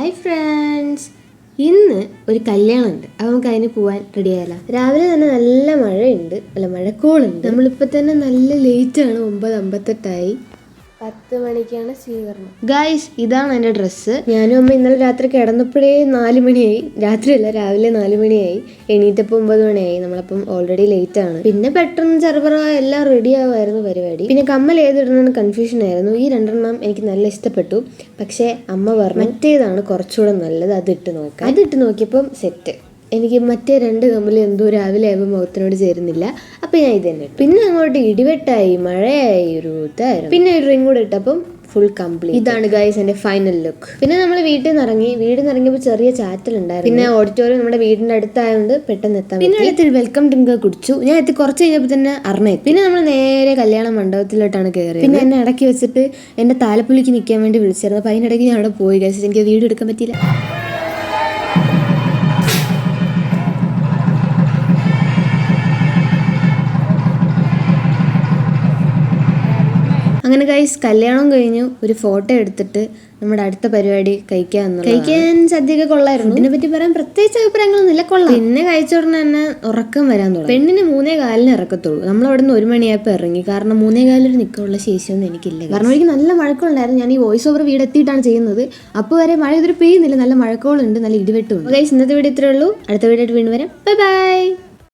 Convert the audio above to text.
Hi friends, ഇന്ന് ഒരു കല്യാണമുണ്ട്. അപ്പോൾ നമുക്ക് അതിന് പോകാൻ റെഡി ആയാലോ. രാവിലെ തന്നെ നല്ല മഴയുണ്ട്, മഴക്കോളുണ്ട്. നമ്മളിപ്പോൾ തന്നെ നല്ല ലേറ്റാണ്, 9:58 10 മണിക്കാണ് സ്വീകരണം. ഗായ്സ്, ഇതാണ് എൻ്റെ ഡ്രസ്സ്. ഞാനും അമ്മ ഇന്നലെ രാത്രി കിടന്നപ്പോഴേ 4 മണിയായി. രാത്രിയല്ല, രാവിലെ 4 മണിയായി. എണീറ്റപ്പോൾ 9 മണിയായി. നമ്മളപ്പം ഓൾറെഡി ലേറ്റ് ആണ്. പിന്നെ പെട്ടെന്ന് ചെറുപറ എല്ലാം റെഡി ആവുമായിരുന്നു പരിപാടി. പിന്നെ കമ്മൽ ഏതിടണമെന്ന് കൺഫ്യൂഷൻ ആയിരുന്നു. ഈ 2 എനിക്ക് നല്ല ഇഷ്ടപ്പെട്ടു. പക്ഷേ അമ്മ പറഞ്ഞു മറ്റേതാണ് കുറച്ചുകൂടെ നല്ലത്, അതിട്ട് നോക്കാം. അതിട്ട് നോക്കിയപ്പം സെറ്റ്. എനിക്ക് മറ്റേ 2 കമ്മൽ എന്തോ രാവിലെ ആയപ്പോൾ മുഖത്തിനോട് ചേരുന്നില്ല. അപ്പോൾ ഞാൻ ഇത് തന്നെ. പിന്നെ അങ്ങോട്ട് ഇടിവെട്ടായി, മഴയായി, ഒരു ഇതായിരുന്നു. പിന്നെ ഒരു റിംഗ് കൂടെ ഇട്ടപ്പം ഫുൾ കംപ്ലീറ്റ്. ഇതാണ് ഗൈസ് എൻ്റെ ഫൈനൽ ലുക്ക്. പിന്നെ നമ്മൾ വീട്ടിൽ നിന്ന് ഇറങ്ങിയപ്പോൾ ചെറിയ ചാറ്റലുണ്ടായിരുന്നു. പിന്നെ ഓഡിറ്റോറിയം നമ്മുടെ വീടിൻ്റെ അടുത്തായതുകൊണ്ട് പെട്ടെന്ന് എത്താൻ. പിന്നെ അടുത്തൊരു വെൽക്കം ഡ്രിങ്ക് കുടിച്ചു. ഞാൻ എത്തി കുറച്ച് കഴിഞ്ഞപ്പോൾ തന്നെ അറിഞ്ഞെത്തി. പിന്നെ നമ്മൾ നേരെ കല്യാണ മണ്ഡപത്തിലോട്ടാണ് കയറിയത്. പിന്നെ എന്നെ ഇടയ്ക്ക് വെച്ചിട്ട് എൻ്റെ താലപ്പൊലിക്ക് നിൽക്കാൻ വേണ്ടി വിളിച്ചായിരുന്നു. അപ്പോൾ അതിനിടയ്ക്ക് ഞാൻ അവിടെ പോയി ഗൈസ്. എനിക്ക് വീഡിയോ എടുക്കാൻ പറ്റിയില്ല. അങ്ങനെ ഗൈസ്, കല്യാണം കഴിഞ്ഞു. ഒരു ഫോട്ടോ എടുത്തിട്ട് നമ്മുടെ അടുത്ത പരിപാടി കഴിക്കാൻ സദ്യയൊക്കെ കൊള്ളായിരുന്നു. ഇതിനെ പറ്റി പറയാൻ പ്രത്യേകിച്ച് അഭിപ്രായങ്ങളൊന്നുമില്ല, കൊള്ളാം. പിന്നെ കഴിച്ചോടനെ തന്നെ ഉറക്കം വരാൻ തുടങ്ങി. പെണ്ണിന് 3:15 ഇറക്കത്തുള്ളൂ. നമ്മളവിടെ നിന്ന് 1 മണിയായപ്പോൾ ഇറങ്ങി. കാരണം 3:15 നിൽക്കാനുള്ള ശേഷിയൊന്നും എനിക്കില്ല. കാരണം എനിക്ക് നല്ല മഴക്കമുണ്ടായിരുന്നു. ഞാൻ ഈ വോയിസ് ഓവർ വീട് എത്തിയിട്ടാണ് ചെയ്യുന്നത്. അപ്പോൾ വരെ മഴ ഇതൊരു പെയ്യുന്നില്ല, നല്ല മഴക്കോളുണ്ട്, നല്ല ഇടിവെട്ടും ഉണ്ട്. ഗൈസ്, ഇന്നത്തെ വീഡിയോ ഇത്രയേ ഉള്ളൂ. അടുത്ത വീഡിയോ ആയിട്ട് വീണ്ടും വരാം. Bye bye.